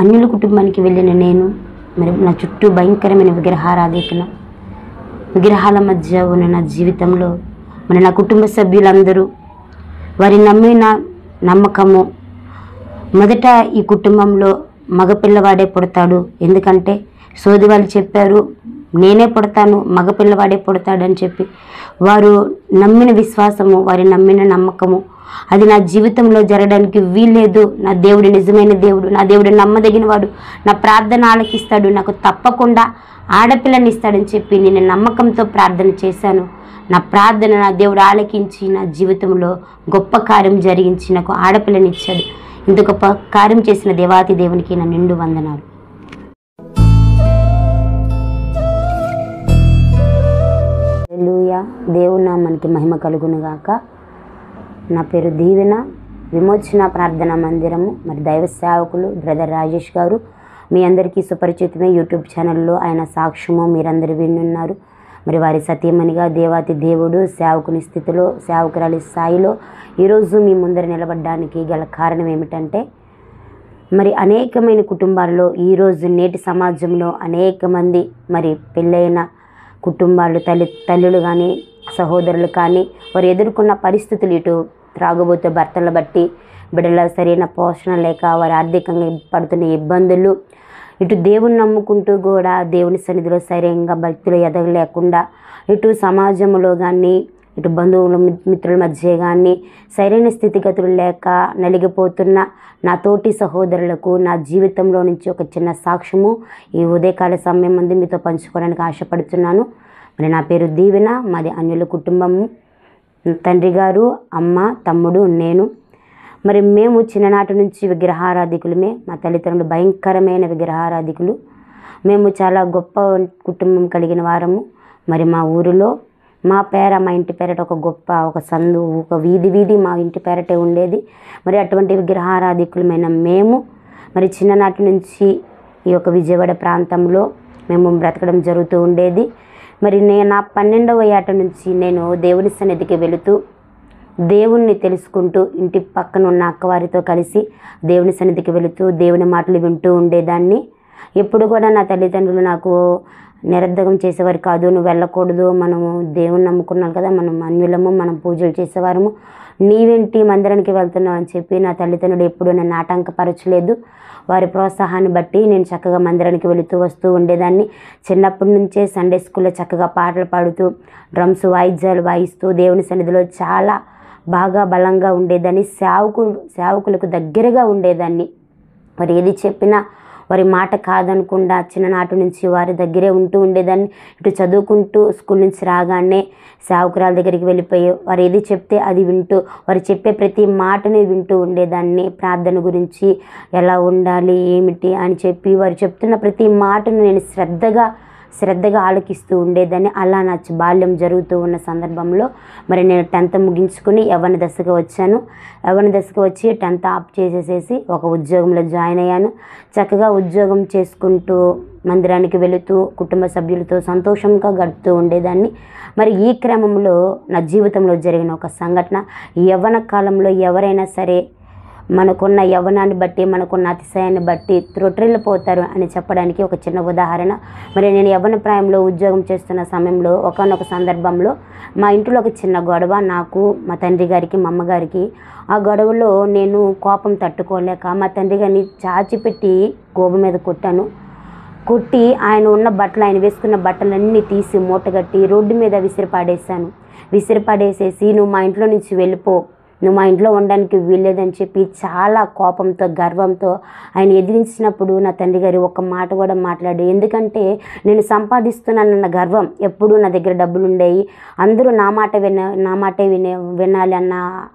అన్యుల కుటుంబానికి వెళ్ళిన నేను మరి నా చుట్టూ భయంకరమైన విగ్రహాల మధ్య ఉన్న నా జీవితంలో మరి నా కుటుంబ సభ్యులందరూ వారి నమ్మిన నమ్మకము మొదట ఈ కుటుంబంలో మగపిల్లవాడే పుడతాడు, ఎందుకంటే సోది వాళ్ళు చెప్పారు నేనే పుడతాను, మగపిల్లవాడే పుడతాడని చెప్పి వారు నమ్మిన విశ్వాసము, వారి నమ్మిన నమ్మకము అది నా జీవితంలో జరగడానికి వీల్లేదు. నా దేవుడు నిజమైన దేవుడు, నా దేవుడు నమ్మదగిన వాడు, నా ప్రార్థన ఆలకిస్తాడు, నాకు తప్పకుండా ఆడపిల్లని ఇస్తాడని చెప్పి నేను నమ్మకంతో ప్రార్థన చేశాను. నా ప్రార్థన నా దేవుడు ఆలకించి నా జీవితంలో గొప్ప కార్యం జరిగించి నాకు ఆడపిల్లని ఇచ్చాడు. ఇంత గొప్ప కార్యం చేసిన దేవాతి దేవునికి నా నిండు వందనాలు. హల్లెలూయా. దేవుని నామానికి మహిమ కలుగునుగాక. నా పేరు దీవెన, విమోచన ప్రార్థనా మందిరము మరి దైవ సేవకులు బ్రదర్ రాజేష్ గారు మీ అందరికీ సుపరిచితమే. యూట్యూబ్ ఛానల్లో ఆయన సాక్ష్యము మీరందరూ వినున్నారు. మరి వారి సతీమణిగా దేవాతి దేవుడు సేవకుని స్థితిలో, సేవకురాలి స్థాయిలో ఈరోజు మీ ముందర నిలబడడానికి గల కారణం ఏమిటంటే, మరి అనేకమైన కుటుంబాల్లో ఈరోజు నేటి సమాజంలో అనేక మంది మరి పెళ్ళైన కుటుంబాలు తల్లులు కానీ సహోదరులు కానీ వారు ఎదుర్కొన్న పరిస్థితులు, ఇటు త్రాగుబోతు భర్తలను బట్టి బిడ్డల సరైన పోషణ లేక వారి ఆర్థికంగా పడుతున్న ఇబ్బందులు, ఇటు దేవుని నమ్ముకుంటూ కూడా దేవుని సన్నిధిలో సరైనంగా భక్తులు ఎదగలేకుండా, ఇటు సమాజంలో కానీ ఇటు బంధువుల మిత్రుల మధ్య కానీ సరైన స్థితిగతులు లేక నలిగిపోతున్న నా తోటి సహోదరులకు నా జీవితంలో నుంచి ఒక చిన్న సాక్ష్యము ఈ ఉదయకాల సమయం ముందు మీతో పంచుకోవడానికి ఆశపడుతున్నాను. మరి నా పేరు దీవెన, మాది అన్యుల కుటుంబము, తండ్రి గారు, అమ్మ, తమ్ముడు, నేను. మరి మేము చిన్ననాటి నుంచి విగ్రహారాధికులమే. మా తల్లిదండ్రులు భయంకరమైన విగ్రహారాధికులు. మేము చాలా గొప్ప కుటుంబం కలిగిన వారము. మరి మా ఊరిలో మా ఇంటి పేరట ఒక సందు, ఒక వీధి మా ఇంటి పేరటే ఉండేది. మరి అటువంటి విగ్రహారాధికులమైన మేము మరి చిన్ననాటి నుంచి ఈ యొక్క విజయవాడ ప్రాంతంలో మేము బ్రతకడం జరుగుతూ ఉండేది. మరి నా 12వ ఏట నుంచి నేను దేవుని సన్నిధికి వెళుతూ దేవుణ్ణి తెలుసుకుంటూ ఇంటి పక్కన ఉన్న అక్కవారితో కలిసి దేవుని సన్నిధికి వెళుతూ దేవుని మాటలు వింటూ ఉండేదాన్ని. ఎప్పుడు కూడా నా తల్లిదండ్రులు నాకు నిరర్ధకం చేసేవారు కాదు. నువ్వు వెళ్ళకూడదు, మనము దేవుని నమ్ముకున్నాం కదా, మనం అన్యులము, మనం పూజలు చేసేవారము, నీవేంటి మందిరానికి వెళ్తున్నావు అని చెప్పి నా తల్లిదండ్రులు ఎప్పుడూ నన్ను ఆటంకపరచలేదు. వారి ప్రోత్సాహాన్ని బట్టి నేను చక్కగా మందిరానికి వెళుతూ వస్తూ ఉండేదాన్ని. చిన్నప్పటి నుంచే సండే స్కూల్లో చక్కగా పాటలు పాడుతూ డ్రమ్స్ వాయిద్యాలు వాయిస్తూ దేవుని సన్నిధిలో చాలా బాగా బలంగా ఉండేదాన్ని. సేవకులకు దగ్గరగా ఉండేదాన్ని. మరి ఏది చెప్పినా వారి మాట కాదనకుండా చిన్ననాటి నుంచి వారి దగ్గరే ఉంటూ ఉండేదాన్ని. ఇటు చదువుకుంటూ స్కూల్ నుంచి రాగానే సేవకురాల దగ్గరికి వెళ్ళిపోయి వారు ఏది చెప్తే అది వింటూ, వారు చెప్పే ప్రతి మాటని వింటూ ఉండేదాన్ని. ప్రార్థన గురించి ఎలా ఉండాలి ఏమిటి అని చెప్పి వారు చెప్తున్న ప్రతి మాటను నేను శ్రద్ధగా ఆలకిస్తూ ఉండేదాన్ని. అలా నా బాల్యం జరుగుతూ ఉన్న సందర్భంలో మరి నేను 10th ముగించుకుని యవ్వన దశకు వచ్చాను. యవ్వన దశకు వచ్చి 10th ఆఫ్ చేసేసి ఒక ఉద్యోగంలో జాయిన్ అయ్యాను. చక్కగా ఉద్యోగం చేసుకుంటూ మందిరానికి వెళుతూ కుటుంబ సభ్యులతో సంతోషంగా గడుపుతూ ఉండేదాన్ని. మరి ఈ క్రమంలో నా జీవితంలో జరిగిన ఒక సంఘటన, యవ్వన కాలంలో ఎవరైనా సరే మనకున్న యవ్వనాన్ని బట్టి, మనకున్న అతిశయాన్ని బట్టి త్రొట్టిల్లిపోతారు అని చెప్పడానికి ఒక చిన్న ఉదాహరణ. మరి నేను యవ్వన ప్రాయంలో ఉద్యోగం చేస్తున్న సమయంలో ఒకానొక సందర్భంలో మా ఇంట్లో ఒక చిన్న గొడవ, నాకు మా తండ్రి గారికి మా అమ్మగారికి. ఆ గొడవలో నేను కోపం తట్టుకోలేక మా తండ్రి గారిని చాచిపెట్టి గోబు మీద కొట్టి ఆయన వేసుకున్న బట్టలన్నీ తీసి మూటగట్టి రోడ్డు మీద విసిరిపాడేసేసి నువ్వు మా ఇంట్లో నుంచి వెళ్ళిపో, నువ్వు మా ఇంట్లో ఉండడానికి వీల్లేదని చెప్పి చాలా కోపంతో గర్వంతో ఆయన ఎదిరించినప్పుడు నా తండ్రి గారు ఒక్క మాట కూడా మాట్లాడు. ఎందుకంటే నేను సంపాదిస్తున్నానన్న గర్వం, ఎప్పుడూ నా దగ్గర డబ్బులు ఉండేవి, అందరూ నా మాటే వినాలి అన్న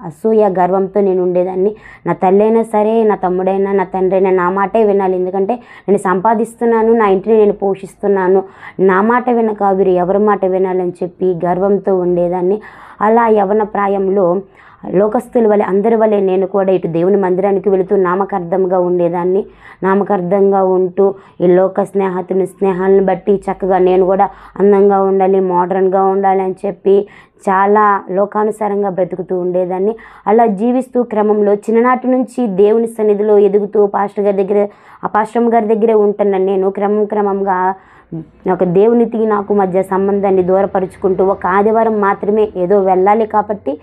అసూయ గర్వంతో నేను ఉండేదాన్ని. నా తల్లి అయినా సరే, నా తమ్ముడైనా, నా తండ్రి అయినా నా మాటే వినాలి, ఎందుకంటే నేను సంపాదిస్తున్నాను, నా ఇంటిని నేను పోషిస్తున్నాను, నా మాట వినక వీరు ఎవరి మాట వినాలని చెప్పి గర్వంతో ఉండేదాన్ని. అలా యవ్వన ప్రాయంలో లోకస్తుల వలె అందరి వలె నేను కూడా ఇటు దేవుని మందిరానికి వెళుతూ నామకార్థంగా ఉండేదాన్ని. నామకార్థంగా ఉంటూ ఈ లోక స్నేహాలను బట్టి చక్కగా నేను కూడా అందంగా ఉండాలి, మోడర్న్గా ఉండాలి అని చెప్పి చాలా లోకానుసారంగా బ్రతుకుతూ ఉండేదాన్ని. అలా జీవిస్తూ క్రమంలో చిన్ననాటి నుంచి దేవుని సన్నిధిలో ఎదుగుతూ పాస్టర్ గారి దగ్గరే ఉంటున్నాను. నేను క్రమంగా ఒక దేవునికి నాకు మధ్య సంబంధాన్ని దూరపరుచుకుంటూ ఒక ఆదివారం మాత్రమే ఏదో వెళ్ళాలి కాబట్టి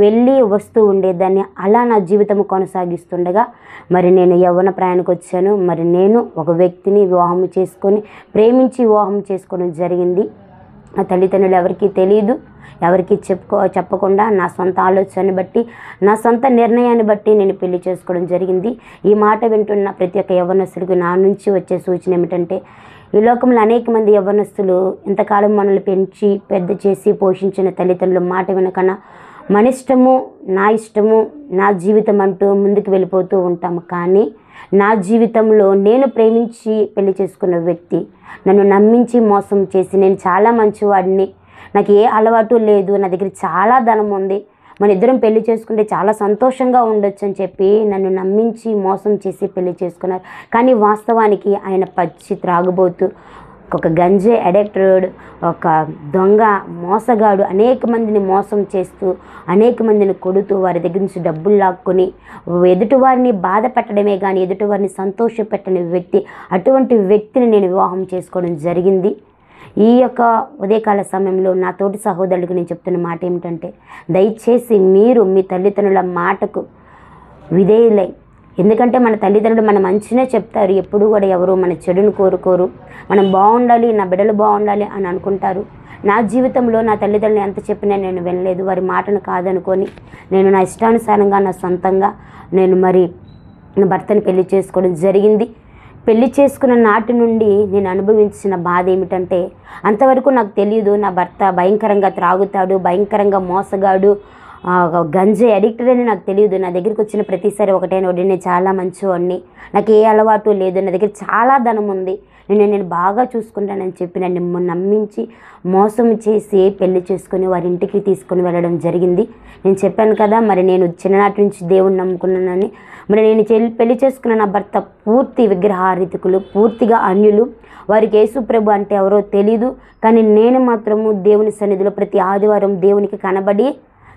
వెళ్ళి వస్తూ ఉండేదాన్ని. అలా నా జీవితం కొనసాగిస్తుండగా మరి నేను యవ్వన ప్రయాణానికి వచ్చాను. మరి నేను ఒక వ్యక్తిని ప్రేమించి వివాహం చేసుకోవడం జరిగింది. నా తల్లిదండ్రులు ఎవరికీ తెలియదు, ఎవరికి చెప్పకుండా నా సొంత ఆలోచనని బట్టి, నా సొంత నిర్ణయాన్ని బట్టి నేను పెళ్లి చేసుకోవడం జరిగింది. ఈ మాట వింటున్న ప్రతి ఒక్క యవ్వనస్తుడికి నా నుంచి వచ్చే సూచన ఏమిటంటే, ఈ లోకంలో అనేక మంది యవ్వనస్తులు ఇంతకాలం మనల్ని పెంచి పెద్ద చేసి పోషించిన తల్లిదండ్రుల మాట వినకన్నా మన ఇష్టము, నా ఇష్టము, నా జీవితం అంటూ ముందుకు వెళ్ళిపోతూ ఉంటాము. కానీ నా జీవితంలో నేను ప్రేమించి పెళ్లి చేసుకున్న వ్యక్తి నన్ను నమ్మించి మోసం చేసి, నేను చాలా మంచివాడిని, నాకు ఏ అలవాటు లేదు, నా దగ్గర చాలా ధనం ఉంది, మన ఇద్దరం పెళ్లి చేసుకుంటే చాలా సంతోషంగా ఉండొచ్చు అని చెప్పి నన్ను నమ్మించి మోసం చేసి పెళ్లి చేసుకున్నారు. కానీ వాస్తవానికి ఆయన పచ్చి త్రాగుబోతు, ఒక గంజే అడిక్టెడ్, ఒక దొంగ, మోసగాడు, అనేక మందిని మోసం చేస్తూ, అనేక మందిని కొడుతూ, వారి దగ్గర నుంచి డబ్బులు లాక్కొని ఎదుటివారిని బాధ పెట్టడమే కానీ ఎదుటివారిని సంతోష పెట్టని వ్యక్తి. అటువంటి వ్యక్తిని నేను వివాహం చేసుకోవడం జరిగింది. ఈ యొక్క ఉదయకాల సమయంలో నా తోటి సహోదరులకు నేను చెప్తున్న మాట ఏమిటంటే, దయచేసి మీరు మీ తల్లిదండ్రుల మాటకు విధేయులై, ఎందుకంటే మన తల్లిదండ్రులు మన మంచినే చెప్తారు, ఎప్పుడు కూడా ఎవరు మన చెడును కోరుకోరు. మనం బాగుండాలి, నా బిడ్డలు బాగుండాలి అని అనుకుంటారు. నా జీవితంలో నా తల్లిదండ్రులు ఎంత చెప్పినా నేను వినలేదు. వారి మాటను కాదనుకొని నేను నా ఇష్టానుసారంగా, నా సొంతంగా నేను నా భర్తని పెళ్లి చేసుకోవడం జరిగింది. పెళ్లి చేసుకున్న నాటి నుండి నేను అనుభవించిన బాధ ఏమిటంటే, అంతవరకు నాకు తెలియదు నా భర్త భయంకరంగా త్రాగుతాడు, భయంకరంగా మోసగాడు, గంజే అడిక్టెడ్ అని నాకు తెలియదు. నా దగ్గరికి వచ్చిన ప్రతిసారి నేను చాలా మంచివాడిని, నాకు ఏ అలవాటు లేదు, నా దగ్గర చాలా ధనం ఉంది, నేను బాగా చూసుకుంటానని చెప్పి నన్ను నమ్మించి మోసం చేసి పెళ్లి చేసుకుని వారి ఇంటికి తీసుకొని వెళ్ళడం జరిగింది. నేను చెప్పాను కదా, నేను చిన్ననాటి నుంచి దేవుణ్ణి నమ్ముకున్నానని. నేను పెళ్లి చేసుకున్న నా భర్త పూర్తి విగ్రహారాధికులు, పూర్తిగా అన్యులు. వారికి యేసు ప్రభు అంటే ఎవరో తెలీదు. కానీ నేను మాత్రము దేవుని సన్నిధిలో ప్రతి ఆదివారం దేవునికి కనబడి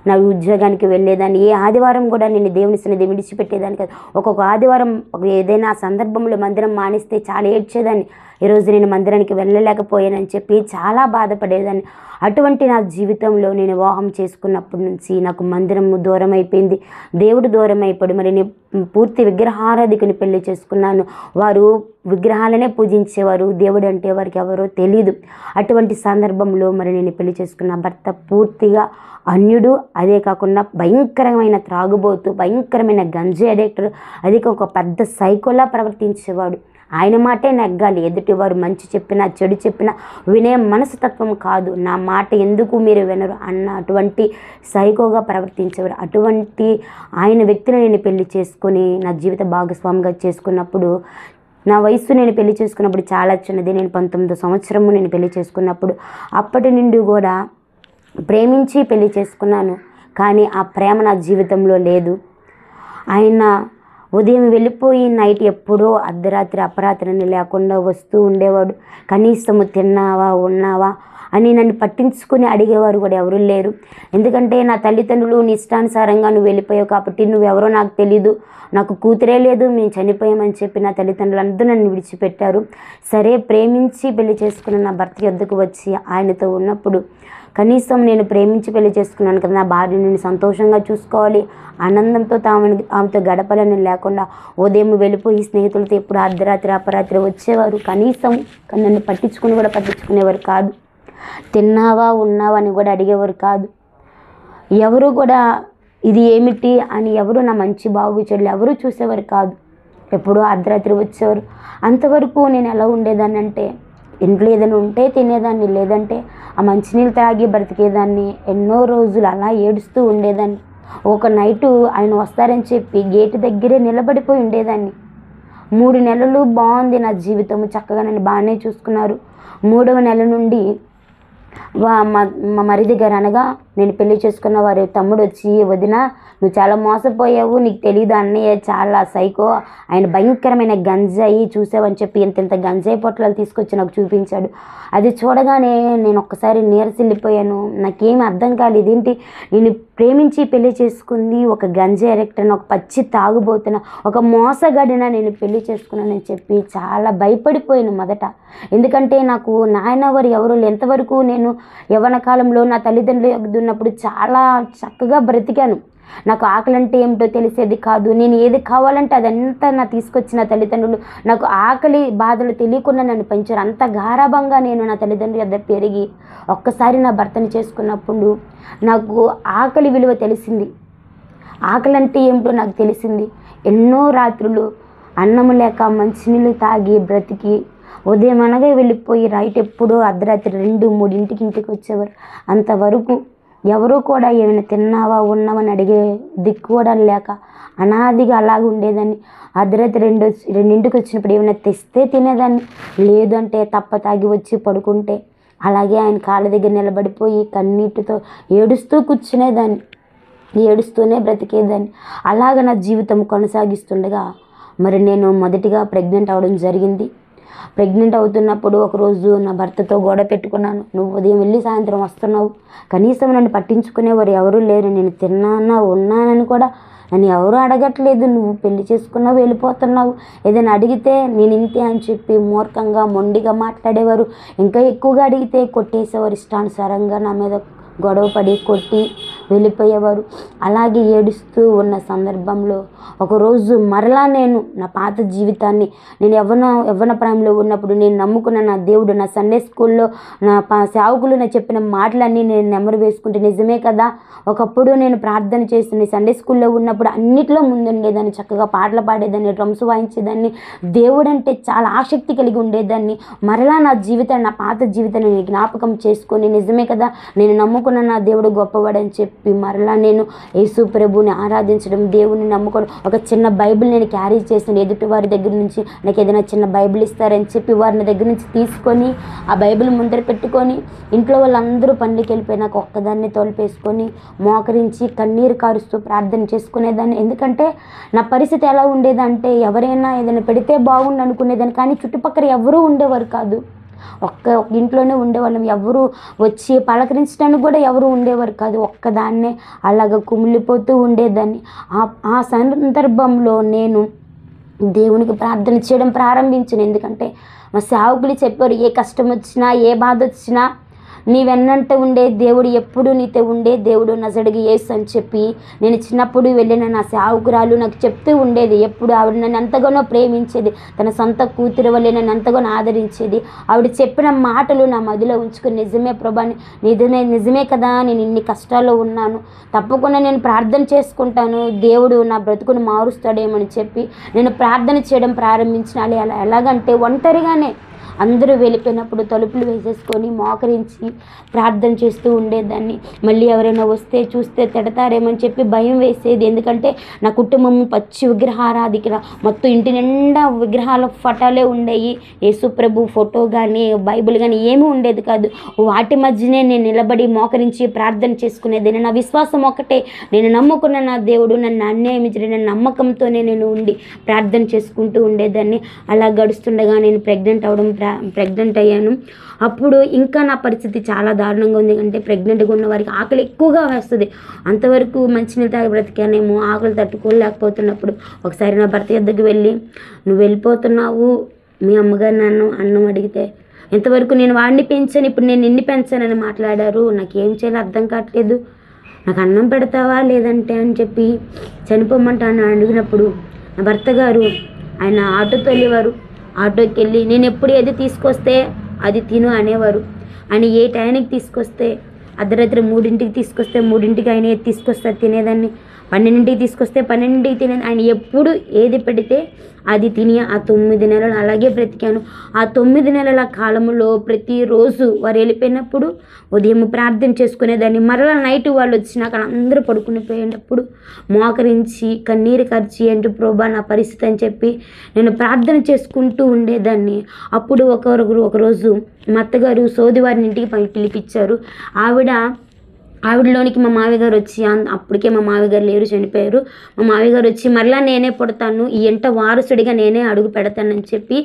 నా ఉద్యోగానికి వెళ్ళేదాన్ని. ఏ ఆదివారం కూడా నేను దేవుని సన్నిధి విడిచిపెట్టేదాన్ని కాదు. ఒక్కొక్క ఆదివారం ఏదైనా సందర్భంలో మందిరం మానేస్తే చాలా ఏడ్చేదాన్ని. ఈరోజు నేను మందిరానికి వెళ్ళలేకపోయానని చెప్పి చాలా బాధపడేదాన్ని. అటువంటి నా జీవితంలో నేను వివాహం చేసుకున్నప్పటి నుంచి నాకు మందిరము దూరం అయిపోయింది, దేవుడు దూరం అయిపోయి నేను పూర్తి విగ్రహారాధికుని పెళ్లి చేసుకున్నాను. వారు విగ్రహాలనే పూజించేవారు, దేవుడు అంటే వారికి ఎవరో తెలీదు. అటువంటి సందర్భంలో నేను పెళ్లి చేసుకున్న భర్త పూర్తిగా అన్యుడు. అదే కాకుండా భయంకరమైన త్రాగుబోతు, భయంకరమైన గంజే అడిక్టర్, అది ఒక పెద్ద సైకోలా ప్రవర్తించేవాడు. ఆయన మాటే నెగ్గాలి, ఎదుటివారు మంచి చెప్పినా చెడు చెప్పినా వినే మనస్తత్వం కాదు. నా మాట ఎందుకు మీరు వినరు అన్న అటువంటి సైకోగా ప్రవర్తించేవారు. అటువంటి ఆయన వ్యక్తిని నేను పెళ్లి చేసుకొని నా జీవిత భాగస్వామిగా చేసుకున్నప్పుడు, నా వయస్సు నేను పెళ్లి చేసుకున్నప్పుడు చాలా చిన్నది. నేను 19వ సంవత్సరము నేను పెళ్లి చేసుకున్నప్పుడు. అప్పటి నుండి కూడా ప్రేమించి పెళ్లి చేసుకున్నాను. కానీ ఆ ప్రేమ నా జీవితంలో లేదు. ఆయన ఉదయం వెళ్ళిపోయి నైట్ ఎప్పుడో అర్ధరాత్రి అపరాత్రి అని లేకుండా వస్తూ ఉండేవాడు. కనీసము తిన్నావా, ఉన్నావా అని నన్ను పట్టించుకుని అడిగేవారు కూడా ఎవరు లేరు. ఎందుకంటే నా తల్లిదండ్రులు నీ ఇష్టానుసారంగా నువ్వు వెళ్ళిపోయావు కాబట్టి నువ్వెవరో నాకు తెలీదు, నాకు కూతురే లేదు, మేము చనిపోయామని చెప్పి నా తల్లిదండ్రులు అందరూ నన్ను విడిచిపెట్టారు. సరే, ప్రేమించి పెళ్లి చేసుకున్న నా భర్త వద్దకు వచ్చి ఆయనతో ఉన్నప్పుడు కనీసం నేను ప్రేమించి పెళ్లి చేసుకున్నాను కదా, నా భార్యని నేను సంతోషంగా చూసుకోవాలి, ఆనందంతో ఆమెతో గడపాలని లేకుండా ఉదయం వెళ్ళిపోయి స్నేహితులతో ఎప్పుడు అర్ధరాత్రి అపరాత్రి వచ్చేవారు. కనీసం నన్ను పట్టించుకునేవారు కాదు. తిన్నావా, ఉన్నావా అని కూడా అడిగేవారు కాదు. ఎవరు కూడా ఇది ఏమిటి అని ఎవరు నా మంచి బాగు చెడులు ఎవరు చూసేవారు కాదు. ఎప్పుడూ అర్ధరాత్రి వచ్చేవారు. అంతవరకు నేను ఎలా ఉండేదాన్ని అంటే, ఇంట్లో ఏదైనా ఉంటే తినేదాన్ని, లేదంటే ఆ మంచినీళ్ళు తాగి బ్రతికేదాన్ని. ఎన్నో రోజులు అలా ఏడుస్తూ ఉండేదాన్ని. ఒక నైటు ఆయన వస్తారని చెప్పి గేటు దగ్గరే నిలబడిపోయి ఉండేదాన్ని. 3 నెలలు బాగుంది నా జీవితం, చక్కగా నన్ను బాగానే చూసుకున్నారు. 3వ నెల నుండి మా మరిది గారు అనగా నేను పెళ్లి చేసుకున్న వారి తమ్ముడు వచ్చి, వదిన నువ్వు చాలా మోసపోయావు, నీకు తెలీదు, అన్నయ్య చాలా సైకో, ఆయన భయంకరమైన గంజాయి చూసావని చెప్పి ఇంత గంజాయి పొట్లాలు తీసుకొచ్చి నాకు చూపించాడు. అది చూడగానే నేను ఒక్కసారి నీరసిల్లిపోయాను. నాకేమి అర్థం కాలేదు, ఏంటి నేను ప్రేమించి పెళ్లి చేసుకుంది ఒక గంజాయి ఎరెక్టర్ని, ఒక పచ్చి తాగుబోతున్న, ఒక మోసగాడిన నేను పెళ్లి చేసుకున్నానని చెప్పి చాలా భయపడిపోయాను మొదట. ఎందుకంటే నాకు నాయనవారు ఎవరు ఎంతవరకు నేను యవ్వన కాలంలో నా తల్లిదండ్రులు ఉన్నప్పుడు చాలా చక్కగా బ్రతికాను. నాకు ఆకలి అంటే ఏమిటో తెలిసేది కాదు. నేను ఏది కావాలంటే అదంతా నా తీసుకొచ్చిన తల్లిదండ్రులు నాకు ఆకలి బాధలు తెలియకుండా నన్ను పెంచారు. అంత గారాభంగా నేను నా తల్లిదండ్రుల వద్ద పెరిగి ఒక్కసారి నా భర్తను చేసుకున్నప్పుడు నాకు ఆకలి విలువ తెలిసింది. ఆకలి అంటే ఏమిటో నాకు తెలిసింది. ఎన్నో రాత్రులు అన్నము లేక మంచినీళ్ళు తాగి బ్రతికి ఉదయం అనగా వెళ్ళిపోయి రైట్ ఎప్పుడో అర్ధరాత్రి 2-3 ఇంటికి వచ్చేవారు. అంతవరకు ఎవరూ కూడా ఏమైనా తిన్నావా ఉన్నావని అడిగే దిక్కు కూడా లేక అనాదిగా అలాగ ఉండేదాన్ని. అర్ధరాత్రి 2 వచ్చినప్పుడు ఏమైనా తెస్తే తినేదాన్ని, లేదు అంటే తప్ప తాగి వచ్చి పడుకుంటే అలాగే ఆయన కాళ్ళ దగ్గర నిలబడిపోయి కన్నీటితో ఏడుస్తూ కూర్చునేదాన్ని, ఏడుస్తూనే బ్రతికేదాన్ని. అలాగ నా జీవితం కొనసాగిస్తుండగా మరి నేను మొదటిగా ప్రెగ్నెంట్ అవ్వడం జరిగింది. ప్రెగ్నెంట్ అవుతున్నప్పుడు ఒకరోజు నా భర్తతో గొడవ పెట్టుకున్నాను. నువ్వు ఉదయం వెళ్ళి సాయంత్రం వస్తున్నావు, కనీసం నన్ను పట్టించుకునేవారు ఎవరూ లేరు, నేను తిన్నానా ఉన్నానని కూడా నన్ను ఎవరూ అడగట్లేదు, నువ్వు పెళ్లి చేసుకున్నావు వెళ్ళిపోతున్నావు, ఏదైనా అడిగితే నేను ఇంతే అని చెప్పి మూర్ఖంగా మొండిగా మాట్లాడేవారు. ఇంకా ఎక్కువగా అడిగితే కొట్టేసేవారు, ఇష్టానుసారంగా నా మీద గొడవ పడి కొట్టి వెళ్ళిపోయేవారు. అలాగే ఏడుస్తూ ఉన్న సందర్భంలో ఒకరోజు మరలా నేను నా పాత జీవితాన్ని, నేను యవ్వన ప్రాయంలో ఉన్నప్పుడు నేను నమ్ముకున్న నా దేవుడు, నా సండే స్కూల్లో నా సేవకులు నాకు చెప్పిన మాటలన్నీ నేను నెమరు వేసుకుంటే నిజమే కదా, ఒకప్పుడు నేను ప్రార్థన చేసింది సండే స్కూల్లో ఉన్నప్పుడు అన్నిట్లో ముందుండేదాన్ని, చక్కగా పాటలు పాడేదాన్ని, డ్రమ్స్ వాయించేదాన్ని, దేవుడు అంటే చాలా ఆసక్తి కలిగి ఉండేదాన్ని. మరలా నా జీవితాన్ని, నా పాత జీవితాన్ని నేను జ్ఞాపకం చేసుకొని నిజమే కదా నేను నమ్ముకున్న నా దేవుడు గొప్పవాడని చెప్పి మరలా నేను యేసు ప్రభువుని ఆరాధించడం, దేవుని నమ్ముకోవడం. ఒక చిన్న బైబిల్ నేను క్యారీ చేసిన ఎదుటి వారి దగ్గర నుంచి నాకు ఏదైనా చిన్న బైబిల్ ఇస్తారని చెప్పి వారిని దగ్గర నుంచి తీసుకొని ఆ బైబిల్ ముందర పెట్టుకొని ఇంట్లో వాళ్ళందరూ పనులకి వెళ్ళిపోయి నాకు ఒక్కదాన్ని తోలిపేసుకొని మోకరించి కన్నీరు కారుస్తూ ప్రార్థన చేసుకునేదాన్ని. ఎందుకంటే నా పరిస్థితి ఎలా ఉండేదంటే ఎవరైనా ఏదైనా పెడితే బాగుండు అనుకునేదాన్ని, కానీ చుట్టుపక్కల ఎవరూ ఉండేవారు కాదు. ఒక్క ఇంట్లోనే ఉండేవాళ్ళం, ఎవరు వచ్చి పలకరించడానికి కూడా ఎవరు ఉండేవారు కాదు. ఒక్కదాన్నే అలాగ కుమిలిపోతూ ఉండేదాన్ని. ఆ సందర్భంలో నేను దేవునికి ప్రార్థన చేయడం ప్రారంభించాను. ఎందుకంటే మా సేవకులు చెప్పారు, ఏ కష్టం వచ్చినా ఏ బాధ వచ్చినా నీ వెన్నంట ఉండే దేవుడు, ఎప్పుడు నీతో ఉండే దేవుడు నజరేయుడు యేసు అని చెప్పి నేను చిన్నప్పుడు వెళ్ళిన నా సేవకురాలు నాకు చెప్తూ ఉండేది. ఎప్పుడు ఆవిడ నన్ను ఎంతగానో ప్రేమించేది, తన సొంత కూతురు వల్లే నన్ను ఎంతగానో ఆదరించేది. ఆవిడ చెప్పిన మాటలు నా మదిలో ఉంచుకొని నిజమే ప్రభా, నిజమే కదా, నేను ఇన్ని కష్టాల్లో ఉన్నాను, తప్పకుండా నేను ప్రార్థన చేసుకుంటాను, దేవుడు నా బ్రతుకును మారుస్తాడేమని చెప్పి నేను ప్రార్థన చేయడం ప్రారంభించిన. ఎలాగంటే ఒంటరిగానే అందరూ వెళ్ళిపోయినప్పుడు తలుపులు వేసేసుకొని మోకరించి ప్రార్థన చేస్తూ ఉండేదాన్ని. మళ్ళీ ఎవరైనా వస్తే చూస్తే తిడతారేమని చెప్పి భయం వేసేది. ఎందుకంటే నా కుటుంబము పచ్చి విగ్రహారాధికుల, మొత్తం ఇంటి నిండా విగ్రహాల ఫోటోలే ఉండేవి. యేసు ప్రభు ఫోటో కానీ బైబిల్ కానీ ఏమీ ఉండేది కాదు. వాటి మధ్యనే నేను నిలబడి మోకరించి ప్రార్థన చేసుకునేది. నా విశ్వాసం ఒకటే, నేను నమ్ముకున్న నా దేవుడు నన్ను అన్యాయించిన నమ్మకంతోనే నేను ఉండి ప్రార్థన చేసుకుంటూ ఉండేదాన్ని. అలా గడుస్తుండగా నేను ప్రెగ్నెంట్ అయ్యాను. అప్పుడు ఇంకా నా పరిస్థితి చాలా దారుణంగా ఉంది. అంటే ప్రెగ్నెంట్గా ఉన్న వారికి ఆకలి ఎక్కువగా వేస్తుంది. అంతవరకు మంచినీళ్ళు తాగి బ్రతికానేమో, ఆకలి తట్టుకోలేకపోతున్నప్పుడు ఒకసారి నా భర్త వద్దకు వెళ్ళి, నువ్వు వెళ్ళిపోతున్నావు, మీ అమ్మగారు నన్ను అన్నం అడిగితే ఇంతవరకు నేను వాడిని పెంచాను, ఇప్పుడు నేను నిన్ను పెంచానని మాట్లాడారు, నాకేం చేయాలో అర్థం కావట్లేదు, నాకు అన్నం పెడతావా లేదంటే అని చెప్పి చనిపోమంటాను అడిగినప్పుడు నా భర్త గారు ఆయన ఆటోతో వెళ్ళేవారు. ఆటోకి వెళ్ళి నేను ఎప్పుడు ఏది తీసుకొస్తే అది తిను అనేవారు. ఆయన ఏ టైంకి తీసుకొస్తే అర్ధరాత్రి 3ంటికి తీసుకొస్తే 3ంటికి ఆయన ఏది తీసుకొస్తే తినేదాన్ని, 12ంటికి తీసుకొస్తే 12ంటికి తినేది. ఆయన ఎప్పుడు ఏది పెడితే అది తిని ఆ 9 నెలలు అలాగే బ్రతికాను. ఆ 9 నెలల కాలంలో ప్రతిరోజు వారు వెళ్ళిపోయినప్పుడు ఉదయం ప్రార్థన చేసుకునేదాన్ని. మరలా నైట్ వాళ్ళు వచ్చినాక అందరూ పడుకుని పోయేటప్పుడు మోకరించి కన్నీరు కార్చి అంటూ ప్రభా నా పరిస్థితి అని చెప్పి నేను ప్రార్థన చేసుకుంటూ ఉండేదాన్ని. అప్పుడు ఒకరోజు మా అత్తగారు సోది వారిని ఇంటికి పిలిపించారు. ఆవిడ ఆవిడలోనికి మా మామయ్య గారు వచ్చి అప్పటికే మా మామయ్య గారు లేరు, చనిపోయారు. మా మామయ్య గారు వచ్చి మరలా నేనే పుడతాను, ఈ ఇంట వారసుడిగా నేనే అడుగు పెడతానని చెప్పి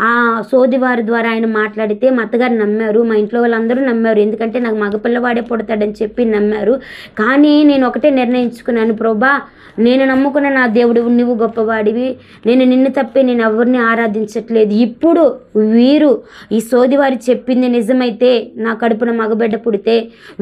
ఆ సోదివారి ద్వారా ఆయన మాట్లాడితే మా అత్తగారు నమ్మారు, మా ఇంట్లో వాళ్ళందరూ నమ్మారు. ఎందుకంటే నాకు మగపిల్లవాడే పుడతాడని చెప్పి నమ్మారు. కానీ నేను ఒకటే నిర్ణయించుకున్నాను, ప్రభా నేను నమ్ముకున్న నా దేవుడు నువ్వు గొప్పవాడివి, నేను నిన్ను తప్పే నేను ఎవరిని ఆరాధించట్లేదు. ఇప్పుడు వీరు ఈ సోదివారి చెప్పింది నిజమైతే, నా కడుపున మగబిడ్డ పుడితే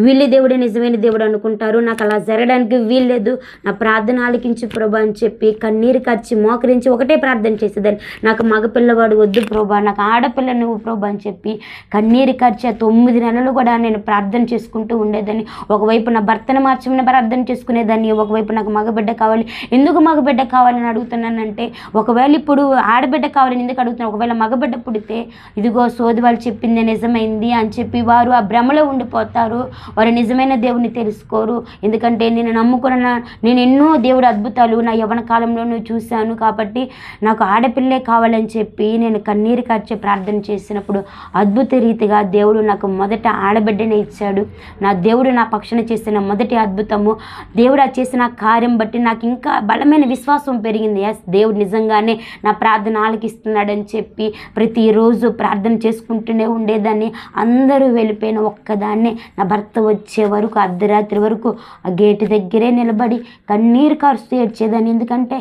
వీళ్ళ దేవుడే నిజమైన దేవుడు అనుకుంటారు, నాకు అలా జరగడానికి వీల్లేదు, నా ప్రార్థన ఆలకించు ప్రభా అని చెప్పి కన్నీరు కార్చి మోకరించి ఒకటే ప్రార్థన చేసేదాన్ని, నాకు మగపిల్లవాడు వద్దు ప్రభా, నాకు ఆడపిల్ల నువ్వు ప్రభా అని చెప్పి కన్నీరు కార్చి 9 నెలలు కూడా నేను ప్రార్థన చేసుకుంటూ ఉండేదాన్ని. ఒకవైపు నా భర్తను మార్చమని ప్రార్థన చేసుకునేదాన్ని, ఒకవైపు నాకు మగబిడ్డ కావాలి. ఎందుకు మగబిడ్డ కావాలని అడుగుతున్నానంటే, ఒకవేళ ఇప్పుడు ఆడబిడ్డ కావాలని ఎందుకు అడుగుతున్నాను, ఒకవేళ మగబిడ్డ పుడితే ఇదిగో సోది వాళ్ళు చెప్పింది నిజమైంది అని చెప్పి వారు ఆ భ్రమలో ఉండిపోతారు, వారు నిజమైన దేవుని తెలుసుకోరు. ఎందుకంటే నేను ఎన్నో దేవుడు అద్భుతాలు నా యవ్వన కాలంలోనూ చూశాను కాబట్టి నాకు ఆడపిల్లే కావాలని చెప్పి నేను కన్నీరు కార్చి ప్రార్థన చేసినప్పుడు అద్భుత రీతిగా దేవుడు నాకు మొదట ఆడబిడ్డనే ఇచ్చాడు. నా దేవుడు నా పక్షాన చేసిన మొదటి అద్భుతము, దేవుడు ఆ చేసిన కార్యం బట్టి నాకు ఇంకా బలమైన విశ్వాసం పెరిగింది. ఎస్, దేవుడు నిజంగానే నా ప్రార్థన ఆలకిస్తున్నాడని చెప్పి ప్రతిరోజు ప్రార్థన చేసుకుంటూనే ఉండేదాన్ని. అందరూ వెళ్ళిపోయిన ఒక్కదాన్నే నా భర్త వచ్చే వరకు అర్ధరాత్రి వరకు ఆ గేటు దగ్గరే నిలబడి కన్నీరు కారుస్తూ ఏడ్చేదాన్ని. ఎందుకంటే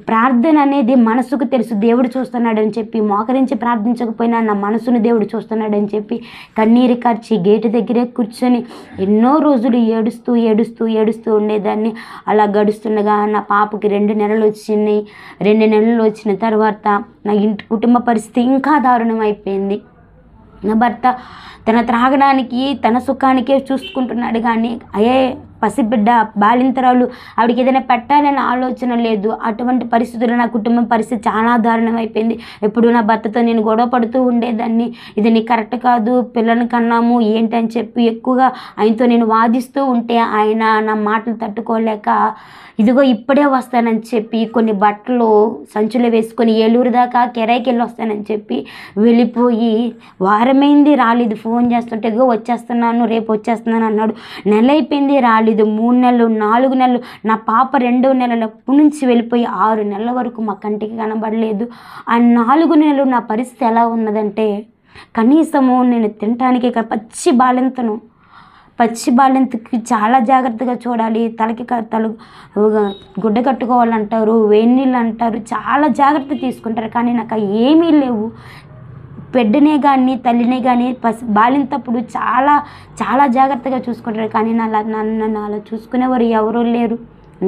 ప్రార్థన అనేది మనసుకు తెలుసు దేవుడు చూస్తున్నాడని చెప్పి మోకరించి ప్రార్థించకపోయినా నా మనసును దేవుడు చూస్తున్నాడని చెప్పి కన్నీరు కార్చి గేటు దగ్గరే కూర్చొని ఎన్నో రోజులు ఏడుస్తూ ఉండేదాన్ని. అలా గడుస్తుండగా నా పాపకి 2 నెలలు వచ్చినాయి. 2 నెలలు వచ్చిన తర్వాత నా కుటుంబ పరిస్థితి ఇంకా దారుణం అయిపోయింది. నా భర్త తన త్రాగడానికి తన సుఖానికే చూసుకుంటున్నాడు కానీ పసిబిడ్డ బాలింతరాలు ఆవిడకి ఏదైనా పెట్టాలనే ఆలోచన లేదు. అటువంటి పరిస్థితుల్లో నా కుటుంబం పరిస్థితి చాలా దారుణం అయిపోయింది. ఎప్పుడు నా భర్తతో నేను గొడవ పడుతూ ఉండేదాన్ని, ఇది నీ కరెక్ట్ కాదు, పిల్లల్ని కన్నాము ఏంటని చెప్పి ఎక్కువగా ఆయనతో నేను వాదిస్తూ ఉంటే ఆయన నా మాటలు తట్టుకోలేక ఇదిగో ఇప్పుడే వస్తానని చెప్పి కొన్ని బట్టలు సంచులో వేసుకొని ఏలూరు దాకా కిరాయికి వెళ్ళి వస్తానని చెప్పి వెళ్ళిపోయి వారమైంది రాలేదు. ఫోన్ చేస్తుంటే ఇగో వచ్చేస్తున్నాను, రేపు వచ్చేస్తున్నాను అన్నాడు. నెల అయిపోయింది రాలేదు. 3 నెలలు 4 నెలలు, నా పాప 2వ నెలలప్పటి నుంచి వెళ్ళిపోయి 6 నెలల వరకు మా కంటికి కనబడలేదు. ఆ 4 నెలలు నా పరిస్థితి ఎలా ఉన్నదంటే, కనీసము నేను తినటానికి పచ్చి బాలింతకి చాలా జాగ్రత్తగా చూడాలి, తల గుడ్డ కట్టుకోవాలంటారు, వేడి నీళ్ళు అంటారు, చాలా జాగ్రత్త తీసుకుంటారు. కానీ నాకు ఏమీ లేవు. బిడ్డనే కానీ తల్లినే కానీ బాలింతప్పుడు చాలా చాలా జాగ్రత్తగా చూసుకుంటారు. కానీ నన్ను అలా చూసుకునేవారు ఎవరూ లేరు.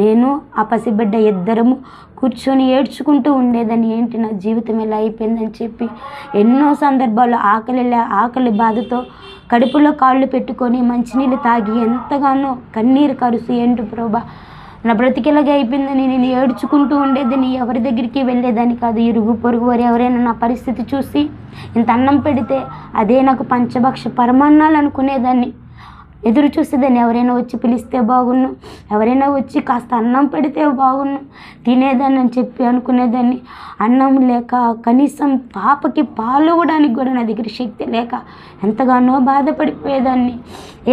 నేను ఆ పసిబిడ్డ ఇద్దరము కూర్చొని ఏడ్చుకుంటూ ఉండేదాన్ని. ఏంటి నా జీవితం ఎలా అయిపోయిందని చెప్పి ఎన్నో సందర్భాల్లో ఆకలి బాధతో కడుపులో కాళ్ళు పెట్టుకొని మంచినీళ్ళు తాగి ఎంతగానో కన్నీరు కరుసు ఏంటి ప్రభా నా బ్రతికెలాగా అయిపోయిందని నేను ఏడ్చుకుంటూ ఉండేదాన్ని. ఎవరి దగ్గరికి వెళ్ళేదాన్ని కాదు. ఇరుగు పొరుగు వారు ఎవరైనా నా పరిస్థితి చూసి ఇంత అన్నం పెడితే అదే నాకు పంచభక్ష పరమాన్నాలు అనుకునేదాన్ని. ఎదురు చూసేదాన్ని, ఎవరైనా వచ్చి పిలిస్తే బాగున్ను, ఎవరైనా వచ్చి కాస్త అన్నం పెడితే బాగున్ను తినేదాన్ని అని చెప్పి అనుకునేదాన్ని. అన్నం లేక కనీసం పాపకి పాలు ఇవ్వడానికి కూడా నా దగ్గర శక్తి లేక ఎంతగానో బాధపడిపోయేదాన్ని,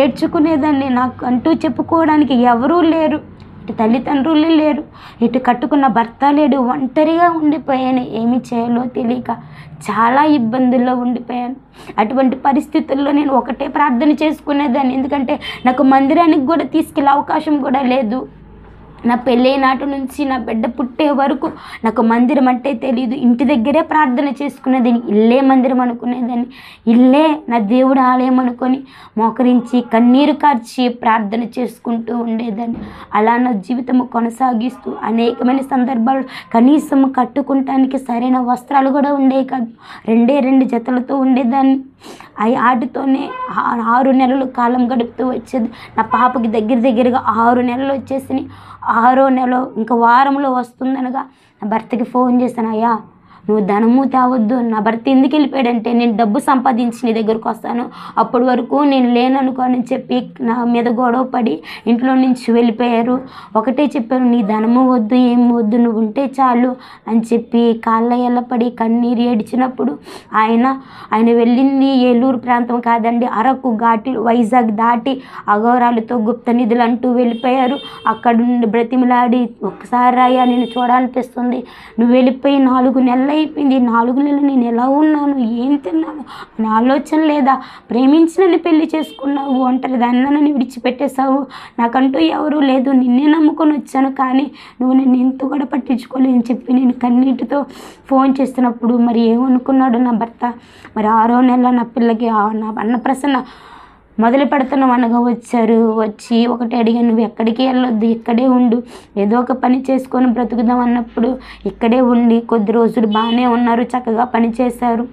ఏడ్చుకునేదాన్ని. నాకు అంటూ చెప్పుకోవడానికి ఎవరూ లేరు. ఇటు తల్లిదండ్రులు లేరు, ఇటు కట్టుకున్న భర్త లేడు. ఒంటరిగా ఉండిపోయాను. ఏమి చేయాలో తెలియక చాలా ఇబ్బందుల్లో ఉండిపోయాను. అటువంటి పరిస్థితుల్లో నేను ఒకటే ప్రార్థన చేసుకునేదాన్ని. ఎందుకంటే నాకు మందిరానికి కూడా తీసుకెళ్ళే అవకాశం కూడా లేదు. నా పెళ్ళి నాటి నుంచి నా బిడ్డ పుట్టే వరకు నాకు మందిరం అంటే తెలియదు. ఇంటి దగ్గరే ప్రార్థన చేసుకునేదాన్ని. ఇల్లే మందిరం అనుకునేదాన్ని. ఇల్లే నా దేవుడు ఆలయం అనుకొని మోకరించి కన్నీరు కార్చి ప్రార్థన చేసుకుంటూ ఉండేదాన్ని. అలా నా జీవితము కొనసాగిస్తూ అనేకమైన సందర్భాలు కనీసం కట్టుకుంటానికి సరైన వస్త్రాలు కూడా ఉండేవి కాదు. 2 జతలతో ఉండేదాన్ని. వాటితోనే 6 నెలలు కాలం గడుపుతూ వచ్చేది. నా పాపకి దగ్గరగా 6 నెలలు వచ్చేసినాయి. 6వ నెల ఇంకా వారంలో వస్తుందనగా నా భర్తకి ఫోన్ చేశాను, అయ్యా నువ్వు ధనము తేవద్దు. నా భర్త ఎందుకు వెళ్ళిపోయాడంటే, నేను డబ్బు సంపాదించి నీ దగ్గరకు వస్తాను, అప్పటి వరకు నేను లేననుకోని చెప్పి నా మీద గొడవ పడి ఇంట్లో నుంచి వెళ్ళిపోయారు. ఒకటే చెప్పారు, నీ ధనము వద్దు, ఏం వద్దు, నువ్వు ఉంటే చాలు అని చెప్పి కాళ్ళ ఎల్లపడి కన్నీరు ఏడ్చినప్పుడు ఆయన వెళ్ళింది ఏలూరు ప్రాంతం కాదండి, అరకు ఘాటి వైజాగ్ దాటి అఘోరాలతో గుప్త నిధులు అంటూ వెళ్ళిపోయారు. అక్కడ నుండి బ్రతిమలాడి, ఒక్కసారి అయ్యా నేను చూడాలనిపిస్తుంది, నువ్వు వెళ్ళిపోయి 4 నెలలు అయిపోయింది, 4 నెలలు నేను ఎలా ఉన్నాను, ఏం తిన్నాను అని ఆలోచన లేదా? ప్రేమించినని పెళ్లి చేసుకున్నావు, ఒంటరి దాన్ని విడిచిపెట్టేశావు, నాకంటూ ఎవరూ లేదు, నిన్నే నమ్ముకొని వచ్చాను, కానీ నువ్వు నన్ను ఎంత కూడా పట్టించుకోలేదని చెప్పి నేను కన్నీటితో ఫోన్ చేస్తున్నప్పుడు మరి ఏమనుకున్నాడు నా భర్త? మరి 6వ నెల నా పిల్లకి నా అన్నప్రసన్న మొదలు పెడుతున్నాం అనగా వచ్చారు. వచ్చి ఒకటి అడిగాను, నువ్వు ఎక్కడికి వెళ్ళొద్దు, ఇక్కడే ఉండు, ఏదో ఒక పని చేసుకొని బ్రతుకుదాం అన్నప్పుడు ఇక్కడే ఉండి కొద్ది రోజులు బాగానే ఉన్నారు, చక్కగా పని చేశారు.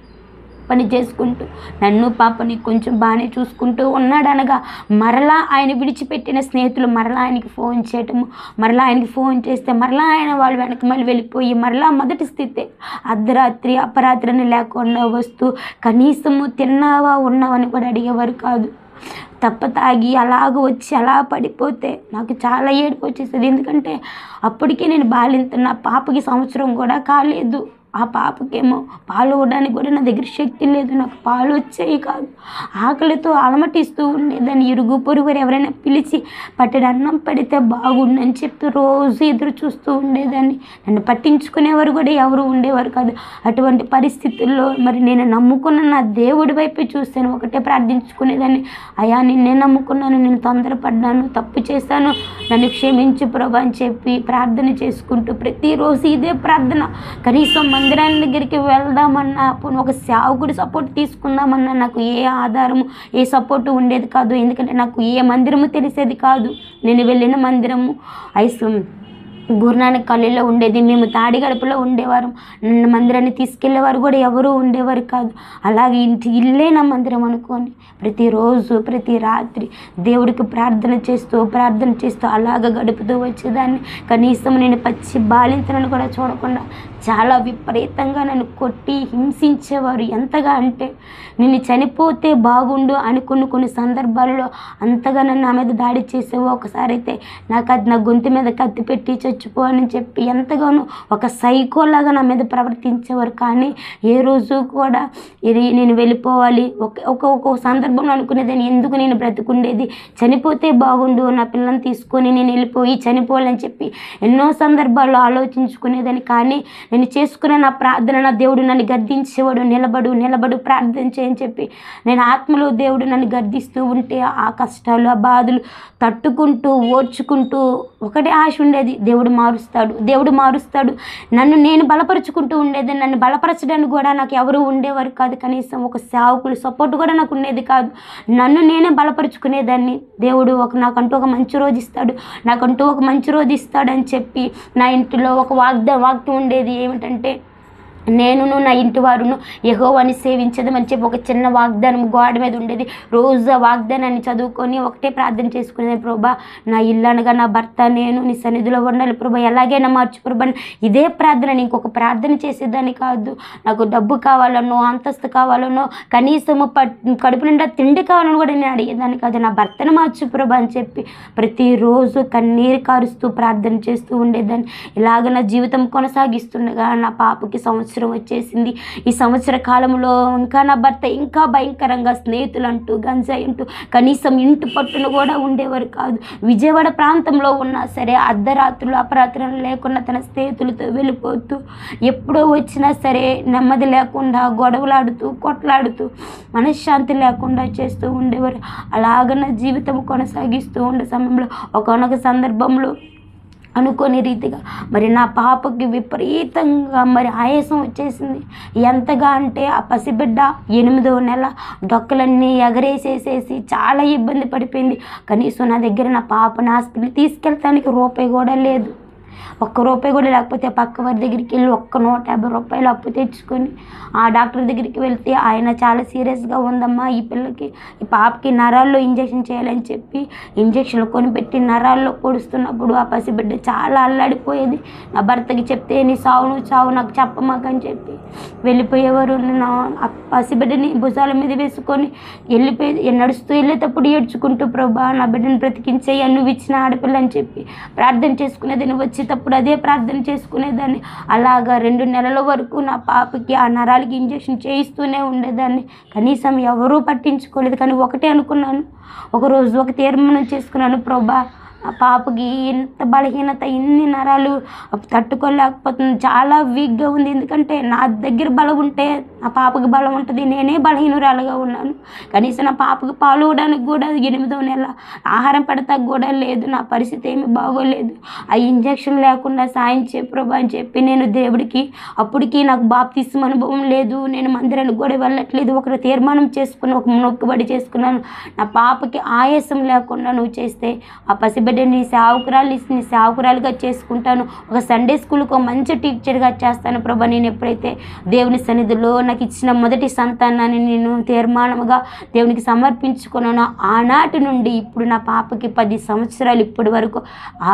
పని చేసుకుంటూ నన్ను పాపని కొంచెం బాగానే చూసుకుంటూ ఉన్నాడు. అనగా మరలా ఆయన విడిచిపెట్టిన స్నేహితులు మరలా ఆయనకి ఫోన్ చేయటము, మరలా ఆయనకి ఫోన్ చేస్తే మరలా ఆయన వాళ్ళు వెనక మళ్ళీ వెళ్ళిపోయి మరలా మొదటి స్థితి అర్ధరాత్రి అపరాత్రిని లేకుండా వస్తూ కనీసము తిన్నావా ఉన్నావని కూడా అడిగేవారు కాదు. తాగి అలాగ వచ్చి అలా పడిపోతే నాకు చాలా ఏడుపు వచ్చేసేది. ఎందుకంటే అప్పటికే నేను బాలింత, నా పాపకి సంవత్సరం కూడా కాలేదు. ఆ పాపకేమో పాలు ఇవ్వడానికి కూడా నా దగ్గర శక్తి లేదు, నాకు పాలు వచ్చేవి కాదు. ఆకలితో అలమటిస్తూ ఉండేదాన్ని. ఇరుగు పొరుగు ఎవరైనా పిలిచి పట్టెడు అన్నం పెడితే బాగుండని చెప్పి రోజు ఎదురు చూస్తూ ఉండేదాన్ని. నన్ను పట్టించుకునేవారు కూడా ఎవరు ఉండేవారు కాదు. అటువంటి పరిస్థితుల్లో మరి నేను నమ్ముకున్న నా దేవుడి వైపు చూస్తాను, ఒకటే ప్రార్థించుకునేదాన్ని, అయ్యా నిన్నే నమ్ముకున్నాను, నేను తొందరపడ్డాను, తప్పు చేశాను, నన్ను క్షమించు ప్రభు అని చెప్పి ప్రార్థన చేసుకుంటూ ప్రతిరోజు ఇదే ప్రార్థన. కనీసం మందిరాన్ని దగ్గరికి వెళ్దామన్నా, ఒక సేవకుడి సపోర్ట్ తీసుకుందామన్నా నాకు ఏ ఆధారము ఏ సపోర్టు ఉండేది కాదు. ఎందుకంటే నాకు ఏ మందిరము తెలిసేది కాదు. నేను వెళ్ళిన మందిరము గురునానక్ కాలనీలో ఉండేది. మేము తాడిగడపలో ఉండేవారు. నన్ను మందిరాన్ని తీసుకెళ్లేవారు కూడా ఎవరూ ఉండేవారు కాదు. అలాగే ఇల్లే నా మందిరం అనుకొని ప్రతిరోజు ప్రతి రాత్రి దేవుడికి ప్రార్థన చేస్తూ అలాగ గడుపుతూ వచ్చేదాన్ని. కనీసం నేను పచ్చి బాలింతలను కూడా చూడకుండా చాలా విపరీతంగా నన్ను కొట్టి హింసించేవారు. ఎంతగా అంటే నేను చనిపోతే బాగుండు అని కొన్ని సందర్భాలలో అంతగా నన్ను నా మీద దాడి చేసేవో. ఒకసారి అయితే నా గొంతు మీద కత్తి పెట్టి చచ్చిపో అని చెప్పి ఎంతగానో ఒక సైకోలాగా నా మీద ప్రవర్తించేవారు. కానీ ఏ రోజు కూడా నేను వెళ్ళిపోవాలి, ఒక సందర్భంలో అనుకునేదాన్ని, ఎందుకు నేను బ్రతుకుండేది, చనిపోతే బాగుండు, నా పిల్లని తీసుకొని నేను వెళ్ళిపోయి చనిపోవాలని చెప్పి ఎన్నో సందర్భాల్లో ఆలోచించుకునేదాన్ని. కానీ నేను చేసుకునే నా ప్రార్థన, నా దేవుడు నన్ను గద్దించేవాడు, నిలబడు ప్రార్థన చేయని చెప్పి. నేను ఆత్మలో దేవుడు నన్ను గద్దిస్తూ ఉంటే ఆ కష్టాలు ఆ బాధలు తట్టుకుంటూ ఓర్చుకుంటూ ఒకటే ఆశ ఉండేది, దేవుడు మారుస్తాడు. నన్ను నేను బలపరుచుకుంటూ ఉండేది. నన్ను బలపరచడానికి కూడా నాకు ఎవరు ఉండేవారు కాదు. కనీసం ఒక సేవకులు సపోర్ట్ కూడా నాకు ఉండేది కాదు. నన్ను నేనే బలపరుచుకునేదాన్ని. దేవుడు నాకంటూ ఒక మంచి రోజు ఇస్తాడని చెప్పి నా ఇంటిలో ఒక వాక్యం ఉండేది. ఏమిటంటే, నేనును నా ఇంటి వారును యెహోవాని సేవించదమని చెప్పి ఒక చిన్న వాగ్దానం గోడ మీద ఉండేది. రోజు ఆ వాగ్దానాన్ని చదువుకొని ఒకటే ప్రార్థన చేసుకునేది, ప్రభా నా ఇల్లు అనగా నా భర్త నేను నీ సన్నిధిలో ఉండాలి ప్రభా, ఎలాగైనా మార్చు ప్రభా. ఇదే ప్రార్థన, ఇంకొక ప్రార్థన చేసేదాన్ని కాదు. నాకు డబ్బు కావాలనో అంతస్తు కావాలనో కనీసము కడుపు నిండా తిండి కావాలని కూడా నేను అడిగేదాన్ని కాదు. నా భర్తను మార్చు ప్రభా అని చెప్పి ప్రతిరోజు కన్నీరు కారుస్తూ ప్రార్థన చేస్తూ ఉండేదాన్ని. ఇలాగ నా జీవితం కొనసాగిస్తుండగా నా పాపకి సంవత్సరం వచ్చేసింది. ఈ సంవత్సర కాలంలో ఇంకా నా భర్త ఇంకా భయంకరంగా స్నేహితులు అంటూ గంజాయి అంటూ కనీసం ఇంటి పట్టును కూడా ఉండేవారు కాదు. విజయవాడ ప్రాంతంలో ఉన్నా సరే అర్ధరాత్రులు అపరాత్రులు లేకుండా తన స్నేహితులతో వెళ్ళిపోతూ ఎప్పుడో వచ్చినా సరే నెమ్మది లేకుండా గొడవలాడుతూ కొట్లాడుతూ మనశ్శాంతి లేకుండా చేస్తూ ఉండేవారు. అలాగ నా జీవితం కొనసాగిస్తూ ఉండే సమయంలో ఒకనొక సందర్భంలో అనుకోని రీతిగా మరి నా పాపకి విపరీతంగా మరి ఆయాసం వచ్చేసింది. ఎంతగా అంటే ఆ పసిబిడ్డ 8వ నెల డొక్కలన్నీ ఎగరేసేసేసి చాలా ఇబ్బంది పడిపోయింది. కనీసం నా దగ్గర నా పాపని హాస్పిటల్ తీసుకెళ్ళటానికి రూపాయి కూడా లేదు. ఒక్క రూపాయి కూడా లేకపోతే పక్క వారి దగ్గరికి వెళ్ళి ఒక్క 150 రూపాయలు అప్పు తెచ్చుకొని ఆ డాక్టర్ దగ్గరికి వెళ్తే ఆయన చాలా సీరియస్గా ఉందమ్మా, ఈ పాపకి నరాల్లో ఇంజెక్షన్ చేయాలని చెప్పి ఇంజెక్షన్లు కొనిపెట్టి నరాల్లో పొడుస్తున్నప్పుడు ఆ పసిబిడ్డ చాలా అల్లాడిపోయేది. నా భర్తకి చెప్తే నీ చావు నాకు చెప్పమాకని చెప్పి వెళ్ళిపోయేవారు. నేను ఆ పసిబిడ్డని భుజాల మీద వేసుకొని నడుస్తూ వెళ్ళేటప్పుడు ఏడ్చుకుంటూ ప్రభా నా బిడ్డను బ్రతికించేయి, నువ్వు ఇచ్చిన ఆడపిల్ల అని చెప్పి ప్రార్థన చేసుకునేదాన్ని. వచ్చేటప్పుడు అదే ప్రార్థన చేసుకునేదాన్ని. అలాగా 2 నెలల వరకు నా పాపకి ఆ నరాలకి ఇంజెక్షన్ చేయిస్తూనే ఉండేదాన్ని. కనీసం ఎవరూ పట్టించుకోలేదు. కానీ ఒకటే అనుకున్నాను, ఒకరోజు ఒక తీర్మానం చేసుకున్నాను, ప్రభా ఆ పాపకి ఎంత బలహీనత, ఇన్ని నరాలు తట్టుకోలేకపోతుంది, చాలా వీక్గా ఉంది. ఎందుకంటే నా దగ్గర బలం ఉంటే ఆ పాపకి బలం ఉంటుంది, నేనే బలహీనురాలుగా ఉన్నాను. కనీసం నా పాపకి పాలు ఇవ్వడానికి కూడా 8వ నెల ఆహారం పెడతాకు కూడా లేదు. నా పరిస్థితి ఏమీ బాగోలేదు. ఆ ఇంజక్షన్ లేకుండా సాయం ప్రభా అని చెప్పి నేను దేవుడికి, అప్పటికి నాకు బాప్తిస్మ అనుభవం లేదు, నేను మందిరానికి కూడా వెళ్ళట్లేదు, ఒక తీర్మానం చేసుకుని ఒక మొక్కుబడి చేసుకున్నాను. నా పాపకి ఆయాసం లేకుండా నువ్వు చేస్తే ఆ పసిబిడ్డ నీ సేవకురాలుగా చేసుకుంటాను, ఒక సండే స్కూల్కి ఒక మంచి టీచర్గా చేస్తాను ప్రభా. నేను ఎప్పుడైతే దేవుని సన్నిధిలో నాకు ఇచ్చిన మొదటి సంతానాన్ని నేను తీర్మానముగా దేవునికి సమర్పించుకున్నాను, ఆనాటి నుండి ఇప్పుడు నా పాపకి 10 సంవత్సరాలు ఇప్పటి వరకు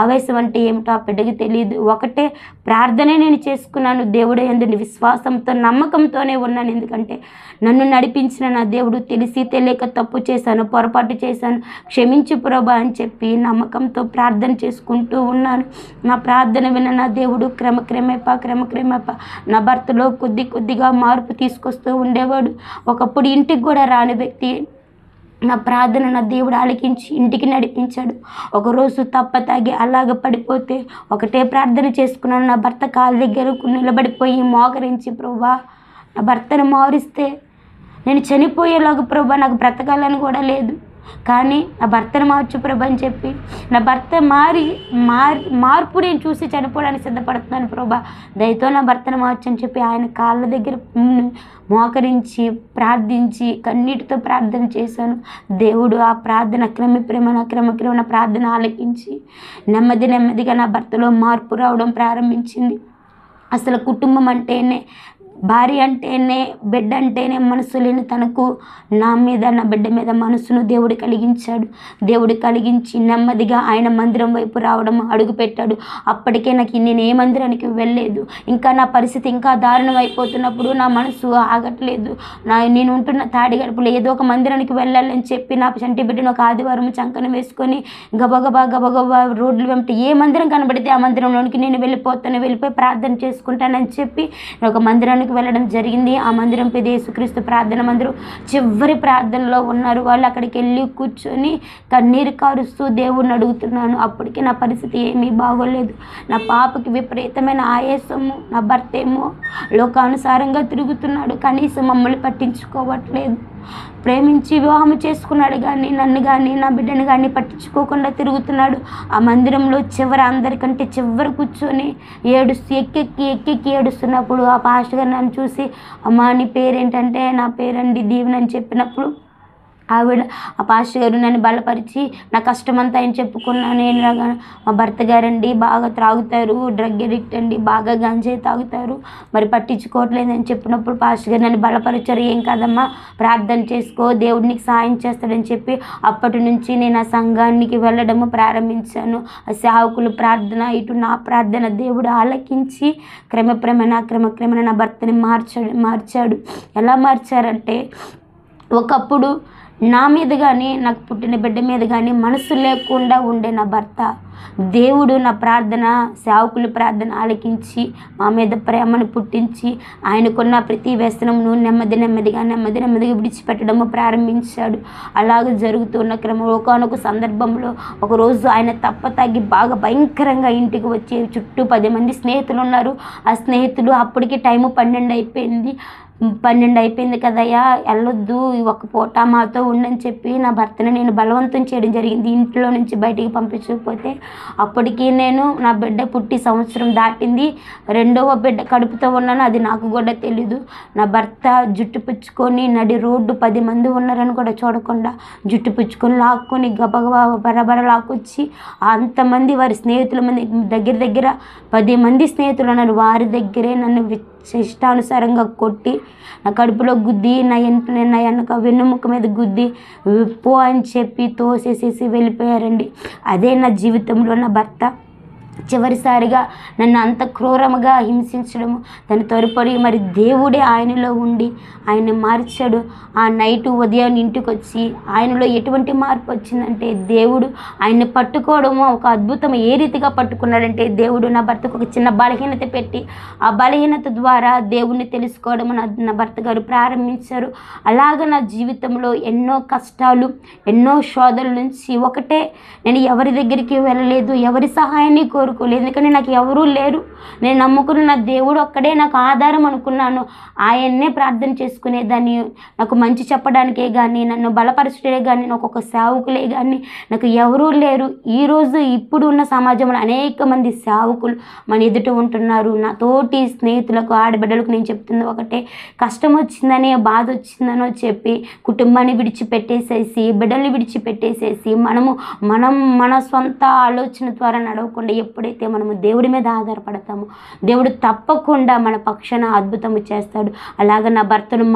ఆవేశం అంటే ఏమిటో ఆ బిడ్డకి తెలియదు. ఒకటే ప్రార్థనే నేను చేసుకున్నాను, దేవుడే యందు విశ్వాసంతో నమ్మకంతోనే ఉన్నాను. ఎందుకంటే నన్ను నడిపించిన నా దేవుడు తెలిసి తెలియక తప్పు చేశాను, పొరపాటు చేశాను, క్షమించు ప్రభా అని చెప్పి నమ్మకంతో ప్రార్థన చేసుకుంటూ ఉన్నాను. నా ప్రార్థన విన్న నా దేవుడు క్రమక్రమేప నా భర్తలో కొద్దిగా మార్పు తీసుకొస్తూ ఉండేవాడు. ఒకప్పుడు ఇంటికి కూడా రాని వ్యక్తి నా ప్రార్థన నా దేవుడు ఆలకించి ఇంటికి నడిపించాడు. ఒకరోజు తాగి అలాగ పడిపోతే ఒకటే ప్రార్థన చేసుకున్నాను. నా భర్త కాళ్ళ దగ్గరకు నిలబడిపోయి మోకరించి, ప్రభా నా భర్తను మారిస్తే నేను చనిపోయేలాగా ప్రభా, నాకు బ్రతకాలని కూడా లేదు, కానీ నా భర్తను మార్చు ప్రభా అని చెప్పి నా భర్త మార్పు నేను చూసి చనిపోవడానికి సిద్ధపడుతున్నాను ప్రభా, దయతో నా భర్తను మార్చు అని చెప్పి ఆయన కాళ్ళ దగ్గర మోకరించి ప్రార్థించి కన్నీటితో ప్రార్థన చేశాను. దేవుడు ఆ ప్రార్థన క్రమక్రమ ప్రార్థన ఆలకించి నెమ్మదిగా నా భర్తలో మార్పు రావడం ప్రారంభించింది. అసలు కుటుంబం అంటేనే, భార్య అంటేనే, బిడ్డ అంటేనే మనసు లేని తనకు నా మీద నా బిడ్డ మీద మనసును దేవుడు కలిగించి నెమ్మదిగా ఆయన మందిరం వైపు రావడం అడుగుపెట్టాడు. అప్పటికే నేను ఏ మందిరానికి వెళ్ళలేదు. ఇంకా నా పరిస్థితి ఇంకా దారుణం అయిపోతున్నప్పుడు నా మనసు ఆగట్లేదు. నేను ఉంటున్న తాడి గడపలో ఏదో ఒక మందిరానికి వెళ్ళాలని చెప్పి నా చంటి బిడ్డను ఒక ఆదివారం చంకన వేసుకొని గబగబా రోడ్లు వెంట ఏ మందిరం కనబడితే ఆ మందిరంలోనికి నేను వెళ్ళిపోయి ప్రార్థన చేసుకుంటానని చెప్పి ఒక మందిరానికి వెళ్ళడం జరిగింది. ఆ మందిరం పేరు యేసుక్రీస్తు ప్రార్థన మందిరం. చివరి ప్రార్థనలో ఉన్నారు వాళ్ళు. అక్కడికి వెళ్ళి కూర్చొని కన్నీరు కారుస్తూ దేవుడిని అడుగుతున్నాను. అప్పటికి నా పరిస్థితి ఏమీ బాగోలేదు. నా పాపకి విపరీతమైన ఆయాసము, నా భర్త ఏమో లోకానుసారంగా తిరుగుతున్నాడు, కనీసం మమ్మల్ని పట్టించుకోవట్లేదు. ప్రేమించి వివాహం చేసుకున్నాడు కానీ నన్ను కానీ నా బిడ్డను కానీ పట్టించుకోకుండా తిరుగుతున్నాడు. ఆ మందిరంలో అందరికంటే చివరి కూర్చొని ఎక్కెక్కి ఏడుస్తున్నప్పుడు ఆ పాస్టర్ గారు నన్ను చూసి, అమ్మా నీ పేరేంటంటే నా పేరండి దీవెన అని చెప్పినప్పుడు ఆ పాస్టర్ గారు నన్ను బలపరిచి నా కష్టమంతా ఆయన చెప్పుకున్నాను. నేను మా భర్త గారండి బాగా త్రాగుతారు, డ్రగ్ ఎడిక్ట్ అండి, బాగా గంజాయి తాగుతారు, మరి పట్టించుకోవట్లేదని చెప్పినప్పుడు పాస్టర్ గారు నన్ను బలపరిచారు. ఏం కాదమ్మా ప్రార్థన చేసుకో, దేవుడు నీకు సాయం చేస్తాడని చెప్పి అప్పటి నుంచి నేను ఆ సంఘానికి వెళ్ళడము ప్రారంభించాను. ఆ సేవకులు ప్రార్థన, ఇటు నా ప్రార్థన దేవుడు ఆలకించి క్రమక్రమేణ నా భర్తని మార్చాడు. ఎలా మార్చారంటే, ఒకప్పుడు నా మీద కానీ నాకు పుట్టిన బిడ్డ మీద కానీ మనసు లేకుండా ఉండే నా భర్త దేవుడు నా ప్రార్థన, సేవకుల ప్రార్థన ఆలకించి మా మీద ప్రేమను పుట్టించి ఆయనకున్న ప్రతి వ్యసనంను నెమ్మదిగా విడిచిపెట్టడము ప్రారంభించాడు. అలాగ జరుగుతున్న క్రమంలో ఒకనొక సందర్భంలో ఒకరోజు ఆయన తప్పతాగి బాగా భయంకరంగా ఇంటికి వచ్చి చుట్టూ 10 మంది స్నేహితులు ఉన్నారు. ఆ స్నేహితులు అప్పటికి టైము 12 అయిపోయింది కదయ్యా వెళ్ళొద్దు, ఒక పూట మాతో ఉండని చెప్పి నా భర్తను నేను బలవంతం చేయడం జరిగింది. ఇంట్లో నుంచి బయటికి పంపించకపోతే అప్పటికి నేను నా బిడ్డ పుట్టి సంవత్సరం దాటింది, రెండవ బిడ్డ కడుపుతో ఉన్నాను, అది నాకు కూడా తెలీదు. నా భర్త జుట్టు పుచ్చుకొని నడి రోడ్డు 10 మంది ఉన్నారని కూడా చూడకుండా జుట్టు పుచ్చుకొని లాక్కొని గబగబా బరబర లాక్కొచ్చి అంతమంది వారి స్నేహితుల మంది దగ్గర 10 మంది స్నేహితులు ఉన్నారు, వారి దగ్గరే నన్ను ఇష్టానుసారంగా కొట్టి నా కడుపులో గుద్ది నా వెనక వెన్నుముక్క మీద గుద్ది పో అని చెప్పి తోసేసేసి వెళ్ళిపోయారండి. అదే నా జీవితంలో నా భర్త చివరిసారిగా నన్ను అంత క్రూరంగా హింసించడము, దాని తదుపరి మరి దేవుడే ఆయనలో ఉండి ఆయన్ని మార్చాడు. ఆ నైటు ఉదయం ఇంటికి వచ్చి ఆయనలో ఎటువంటి మార్పు వచ్చిందంటే దేవుడు ఆయన్ని పట్టుకోవడము ఒక అద్భుతం. ఏ రీతిగా పట్టుకున్నాడంటే దేవుడు నా భర్తకు ఒక చిన్న బలహీనత పెట్టి ఆ బలహీనత ద్వారా దేవుణ్ణి తెలుసుకోవడం నా భర్త గారు ప్రారంభించారు. అలాగ నా జీవితంలో ఎన్నో కష్టాలు, ఎన్నో శోధనల నుంచి ఒకటే, నేను ఎవరి దగ్గరికి వెళ్ళలేదు, ఎవరి సహాయాన్ని కోరుకోలేదు, ఎందుకంటే నాకు ఎవరూ లేరు. నేను నమ్ముకున్న నా దేవుడు ఒక్కడే నాకు ఆధారం అనుకున్నాను. ఆయన్నే ప్రార్థన చేసుకునేదాన్ని. నాకు మంచి చెప్పడానికే కానీ, నన్ను బలపరచడే కానీ, నాకు ఒక సేవకులే కానీ నాకు ఎవరూ లేరు. ఈరోజు ఇప్పుడు ఉన్న సమాజంలో అనేక మంది సేవకులు మన ఎదుట ఉంటున్నారు. నా తోటి స్నేహితులకు, ఆడబిడ్డలకు నేను చెప్తుంది ఒకటే, కష్టం వచ్చిందని, బాధ వచ్చిందనో చెప్పి కుటుంబాన్ని విడిచిపెట్టేసేసి, బిడ్డల్ని విడిచిపెట్టేసేసి మనం మన సొంత ఆలోచన ద్వారా నడవకుండా ఎప్పుడైతే మనము దేవుడి మీద ఆధారపడతామో దేవుడు తప్పకుండా మన పక్షాన అద్భుతము చేస్తాడు. అలాగ నా భర్తను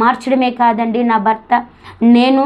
మార్చడమే కాదండి, నా భర్త నేను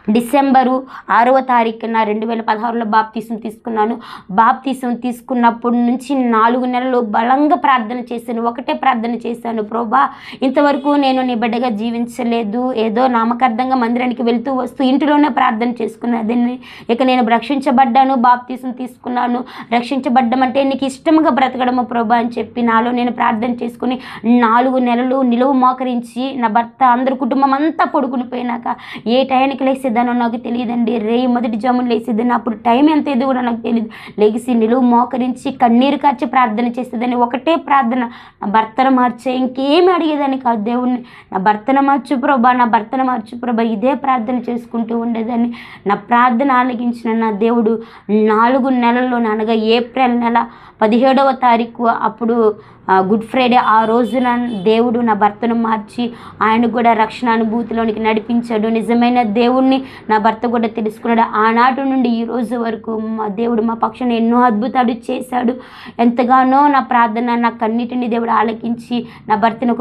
డిసెంబరు 6వ తారీఖున 2016లో బాప్తీసం తీసుకున్నాను. బాప్తీసం తీసుకున్నప్పటి నుంచి 4 నెలలు బలంగా ప్రార్థన చేశాను. ఒకటే ప్రార్థన చేశాను, ప్రభువా ఇంతవరకు నేను నీ బిడ్డగా జీవించలేదు, ఏదో నామకార్థంగా మందిరానికి వెళ్తూ వస్తూ ఇంటిలోనే ప్రార్థన చేసుకున్నదాన్ని. ఇక నేను రక్షించబడ్డాను, బాప్తీసం తీసుకున్నాను, రక్షించబడ్డం అంటే నీకు ఇష్టంగా బ్రతకడము ప్రభువా అని చెప్పి నాలో నేను ప్రార్థన చేసుకుని 4 నెలలు నిలువు మోకరించి నా భర్త అందరు కుటుంబం అంతా పడుకుని పోయినాక ఏ టైంకి లేసేదానో నాకు తెలియదండి. రేయి మొదటి జామున లేసేదాన్ని, అప్పుడు టైం ఎంత ఏదో కూడా నాకు తెలియదు. లెగిసి నిలువు మోకరించి కన్నీరు కార్చి ప్రార్థన చేసేదాన్ని. ఒకటే ప్రార్థన, నా భర్తను మార్చే, ఇంకేమి అడిగేదాన్ని కాదు దేవుణ్ణి. నా భర్తను మార్చు ప్రభా, నా భర్తను మార్చు ప్రభా, ఇదే ప్రార్థన చేసుకుంటూ ఉండేదాన్ని. నా ప్రార్థన ఆలకించిన నా దేవుడు 4 నెలల్లోనే, అనగా ఏప్రిల్ నెల 17వ తారీఖు అప్పుడు గుడ్ ఫ్రైడే, ఆ రోజున దేవుడు నా భర్తను మార్చి ఆయన కూడా రక్షణ అనుభూతిలోనికి నడిపించాడు. నిజమైన దేవుణ్ణి నా భర్త కూడా తెలుసుకున్నాడు. ఆనాటి నుండి ఈ రోజు వరకు మా దేవుడు మా పక్షాన ఎన్నో అద్భుతాలు చేశాడు. ఎంతగానో నా ప్రార్థన, నా కన్నిటిని దేవుడు ఆలకించి నా భర్తని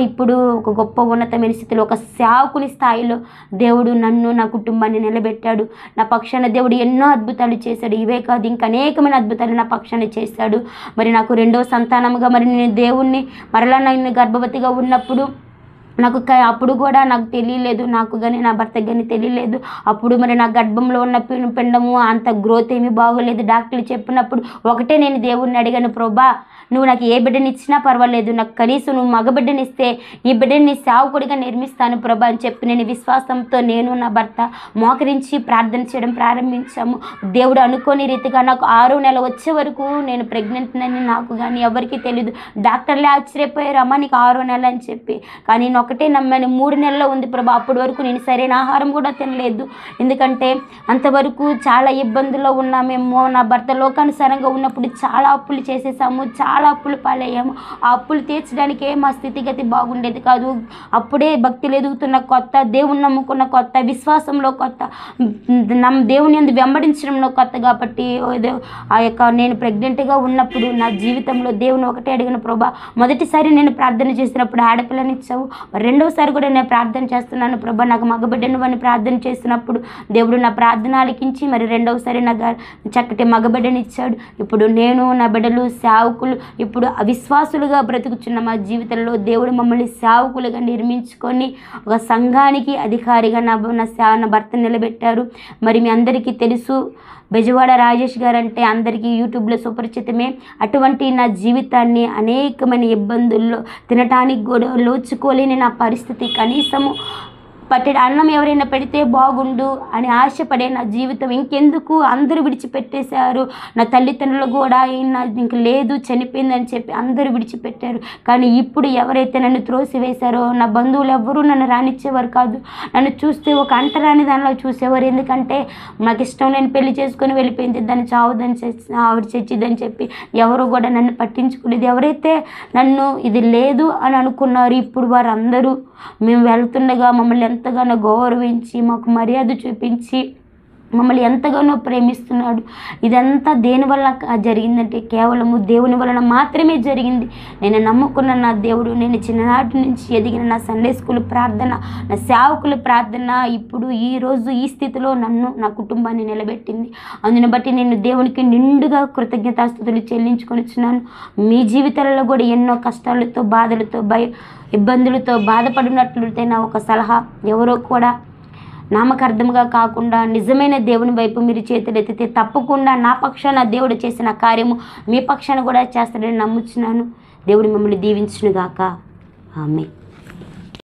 ఇప్పుడు ఒక గొప్ప ఉన్నతమైన స్థితిలో, ఒక సేవకుని స్థాయిలో దేవుడు నన్ను, నా కుటుంబాన్ని నిలబెట్టాడు. నా పక్షాన దేవుడు ఎన్నో అద్భుతాలు చేశాడు. ఇవే కాదు, ఇంకా అనేకమైన అద్భుతాలు నా పక్షాన చేశాడు. మరి నాకు 2వ సంతానముగా నేను దేవుణ్ణి మరలా నేను గర్భవతిగా ఉన్నప్పుడు నాకు అప్పుడు కూడా నాకు తెలియలేదు, నాకు కానీ నా భర్తకు కానీ తెలియలేదు. అప్పుడు మరి నా గర్భంలో ఉన్న పిండము అంత గ్రోత్ ఏమీ బాగోలేదు. డాక్టర్లు చెప్పినప్పుడు ఒకటే నేను దేవుణ్ణి అడిగాను, ప్రభా నువ్వు నాకు ఏ బిడ్డని ఇచ్చినా పర్వాలేదు, నాకు కనీసం నువ్వు మగ బిడ్డనిస్తే ఈ బిడ్డని నీ సేవకుడిగా నిర్మిస్తాను ప్రభా అని చెప్పి నేను విశ్వాసంతో నేను నా భర్త మోకరించి ప్రార్థన చేయడం ప్రారంభించాము. దేవుడు అనుకోని రీతిగా నాకు 6వ నెల వచ్చే వరకు నేను ప్రెగ్నెంట్ అని నాకు కానీ ఎవరికి తెలియదు. డాక్టర్లే ఆశ్చర్యపోయారు, అమ్మ నీకు 6వ నెల అని చెప్పి. కానీ నేను ఒకటే నమ్మాను, 3 నెలల్లో ఉంది ప్రభా. అప్పటి వరకు నేను సరైన ఆహారం కూడా తినలేదు, ఎందుకంటే అంతవరకు చాలా ఇబ్బందుల్లో ఉన్నామేమో. నా భర్త లోకానుసారంగా ఉన్నప్పుడు చాలా అప్పులు చేసేసాము, చాలా అప్పులు పాలయ్యాము. ఆ అప్పులు తీర్చడానికే మా స్థితిగతి బాగుండేది కాదు. అప్పుడే భక్తిలో ఎదుగుతున్న కొత్త, దేవుని నమ్ముకున్న కొత్త, విశ్వాసంలో కొత్త, దేవుని యందు వెంబడించడంలో కొత్త. కాబట్టి నేను ప్రెగ్నెంట్గా ఉన్నప్పుడు నా జీవితంలో దేవుని ఒకటే అడిగిన, ప్రభా మొదటిసారి నేను ప్రార్థన చేసినప్పుడు ఆడపిల్లనిచ్చావు, 2వసారి కూడా నేను ప్రార్థన చేస్తున్నాను ప్రభా నాకు మగబిడ్డను అని ప్రార్థన చేసినప్పుడు దేవుడు నా ప్రార్థన ఆలకించి మరి 2వసారి నాకు చక్కటి మగబిడ్డనిచ్చాడు. ఇప్పుడు నేను, నా బిడ్డలు సేవకులు, ఇప్పుడు అవిశ్వాసులుగా బ్రతుకుచున్న మా జీవితంలో దేవుడు మమ్మల్ని సేవకులుగా నిర్మించుకొని ఒక సంఘానికి అధికారిగా నా భర్త నిలబెట్టారు. మరి మీ అందరికీ తెలుసు, బెజవాడ రాజేష్ గారు అంటే అందరికీ యూట్యూబ్లో సుపరిచితమే. అటువంటి నా జీవితాన్ని అనేకమైన ఇబ్బందుల్లో, తినటానికి కూడా లోచుకోలేని నా పరిస్థితి, కనీసము పట్టెడు అన్నం ఎవరైనా పెడితే బాగుండు అని ఆశపడే నా జీవితం ఇంకెందుకు, అందరూ విడిచిపెట్టేశారు. నా తల్లిదండ్రులు కూడా ఇంక లేదు, చనిపోయిందని చెప్పి అందరూ విడిచిపెట్టారు. కానీ ఇప్పుడు ఎవరైతే నన్ను త్రోసివేశారో, నా బంధువులు ఎవ్వరూ నన్ను రానిచ్చేవారు కాదు. నన్ను చూస్తే ఒక అంటరాని దానిలో చూసేవారు. ఎందుకంటే నాకు ఇష్టం లేని పెళ్లి చేసుకొని వెళ్ళిపోయింది, దాన్ని చావుదని ఆవిడ చచ్చిద్దని చెప్పి ఎవరు కూడా నన్ను పట్టించుకోలేదు. ఎవరైతే నన్ను ఇది లేదు అని అనుకున్నారు, ఇప్పుడు వారందరూ మేము వెళ్తుండగా మమ్మల్ని ఎంతగానో గౌరవించి, మాకు మర్యాద చూపించి, మమ్మల్ని ఎంతగానో ప్రేమిస్తున్నాడు. ఇదంతా దేనివల్ల జరిగిందంటే కేవలము దేవుని వలన మాత్రమే జరిగింది. నేను నమ్ముకున్న నా దేవుడు, నేను చిన్ననాటి నుంచి ఎదిగిన నా సండే స్కూల్ ప్రార్థన, నా సేవకుల ప్రార్థన ఇప్పుడు ఈరోజు ఈ స్థితిలో నన్ను, నా కుటుంబాన్ని నిలబెట్టింది. అందుని బట్టి నేను దేవునికి నిండుగా కృతజ్ఞతాస్తుతులు చెల్లించుకొనిచున్నాను. మీ జీవితాలలో కూడా ఎన్నో కష్టాలతో, బాధలతో, ఇబ్బందులతో బాధపడినట్లయితే నా ఒక సలహా, ఎవరో కూడా నామకార్థంగా కాకుండా నిజమైన దేవుని వైపు మీరు చేతులెత్తితే తప్పకుండా నా పక్షాన దేవుడు చేసిన కార్యము మీ పక్షాన కూడా చేస్తాడని నమ్ముచున్నాను. దేవుడు మిమ్మల్ని దీవించునుగాక. ఆమేన్.